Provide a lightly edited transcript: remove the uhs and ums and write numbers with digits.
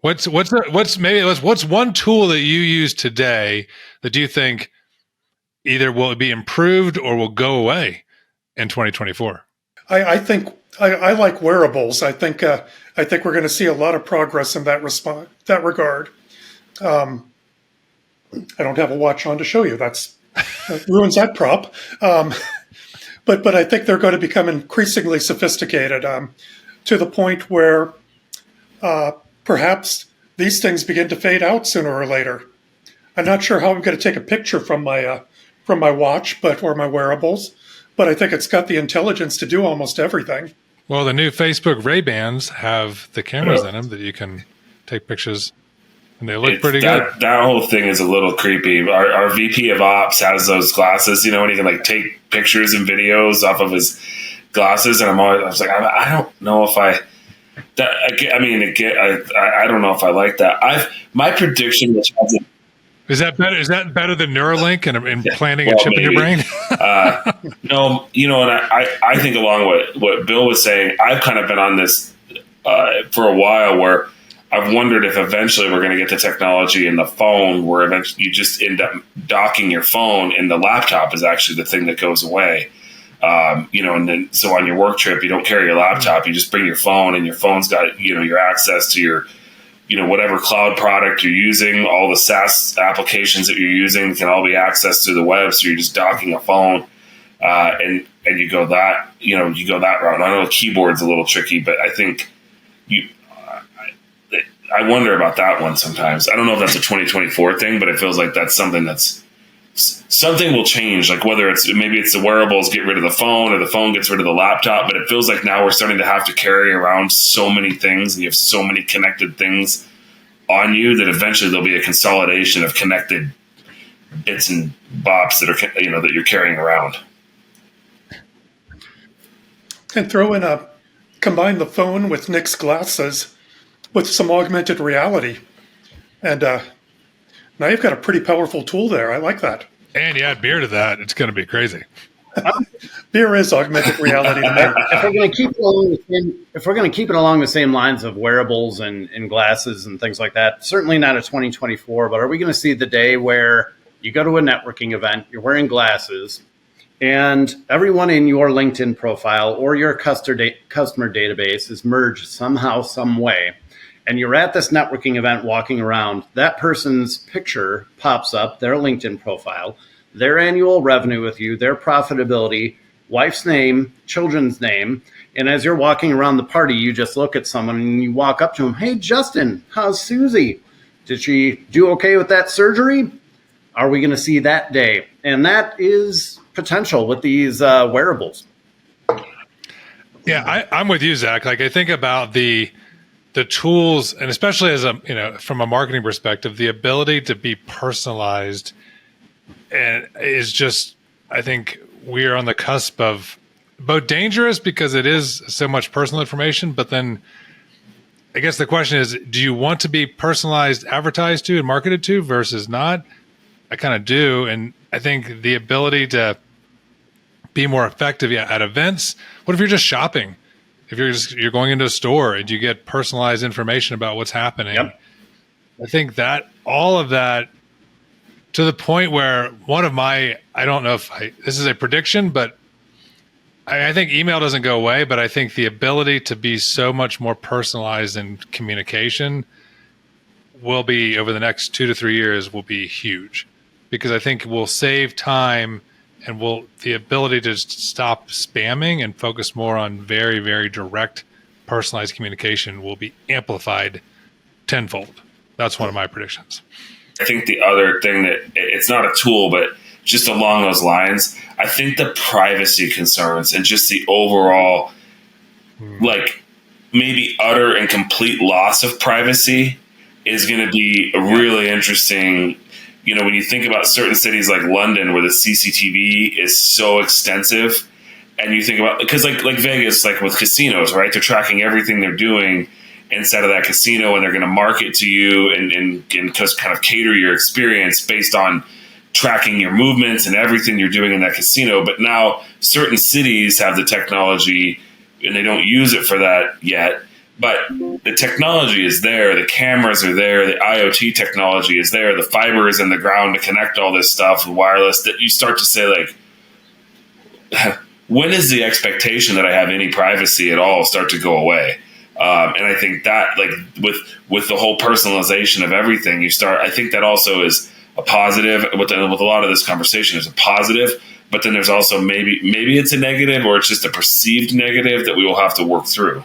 What's one tool that you use today that you think either will be improved or will go away in 2024? I think I like wearables. I think we're going to see a lot of progress in that regard. I don't have a watch on to show you. That ruins that prop. But I think they're going to become increasingly sophisticated to the point where perhaps these things begin to fade out sooner or later. I'm not sure how I'm going to take a picture from my watch, or my wearables, but I think it's got the intelligence to do almost everything. Well, the new Facebook Ray-Bans have the cameras in them that you can take pictures, and they look pretty good. That whole thing is a little creepy. Our VP of Ops has those glasses, and he can like take pictures and videos off of his glasses, and I was like, I don't know if I don't know if I like that. My prediction, which hasn't. Is that better? Is that better than Neuralink and implanting a chip in your brain? No, and I think along what Bill was saying, I've kind of been on this for a while where I've wondered if eventually we're going to get the technology in the phone where eventually you just end up docking your phone and the laptop is actually the thing that goes away. And then so on your work trip, you don't carry your laptop, you just bring your phone, and your phone's got, your access to your, whatever cloud product you're using, all the SaaS applications that you're using can all be accessed through the web. So you're just docking a phone, and you go that, you go that route. And I know the keyboard's a little tricky, but I think I wonder about that one sometimes. I don't know if that's a 2024 thing, but it feels like that's something will change. Like maybe it's the wearables get rid of the phone or the phone gets rid of the laptop, but it feels like now we're starting to have to carry around so many things and you have so many connected things on you that eventually there'll be a consolidation of connected bits and bops that are, that you're carrying around. And combine the phone with Nick's glasses with some augmented reality. And now you've got a pretty powerful tool there. I like that. And you add beer to that, it's going to be crazy. Beer is augmented reality to me. If we're going to keep it along the same lines of wearables and glasses and things like that, certainly not a 2024, but are we going to see the day where you go to a networking event, you're wearing glasses, and everyone in your LinkedIn profile or your customer database is merged somehow, some way, and you're at this networking event walking around, that person's picture pops up, their LinkedIn profile, their annual revenue with you, their profitability, wife's name, children's name. And as you're walking around the party, you just look at someone and you walk up to them. Hey, Justin, how's Susie? Did she do okay with that surgery? Are we going to see that day? And that is potential with these wearables. Yeah, I'm with you, Zach. Like I think about the tools, and especially as from a marketing perspective, the ability to be personalized, and is just, I think we are on the cusp of both dangerous because it is so much personal information, but then I guess the question is, do you want to be personalized, advertised to, and marketed to versus not? I kind of do, and I think the ability to be more effective at events. What if you're just shopping? If you're going into a store and you get personalized information about what's happening, yep. I think that all of that to the point where I don't know if this is a prediction, but I think email doesn't go away, but I think the ability to be so much more personalized in communication will be, over the next 2 to 3 years, will be huge, because I think we'll save time and the ability to stop spamming and focus more on very, very direct, personalized communication will be amplified tenfold. That's one of my predictions. I think the other thing that it's not a tool, but just along those lines, I think the privacy concerns and just the overall, like maybe utter and complete loss of privacy is going to be a really interesting. When you think about certain cities like London where the CCTV is so extensive, and you think about, because like Vegas, like with casinos, right? They're tracking everything they're doing inside of that casino, and they're going to market to you and just kind of cater your experience based on tracking your movements and everything you're doing in that casino. But now certain cities have the technology and they don't use it for that yet, But the technology is there, the cameras are there, the IoT technology is there, the fiber is in the ground to connect all this stuff, the wireless, that you start to say, like, when is the expectation that I have any privacy at all start to go away? And I think that, like, with the whole personalization of everything, I think that also is a positive. With a lot of this conversation, is a positive, but then there's also maybe it's a negative, or it's just a perceived negative that we will have to work through.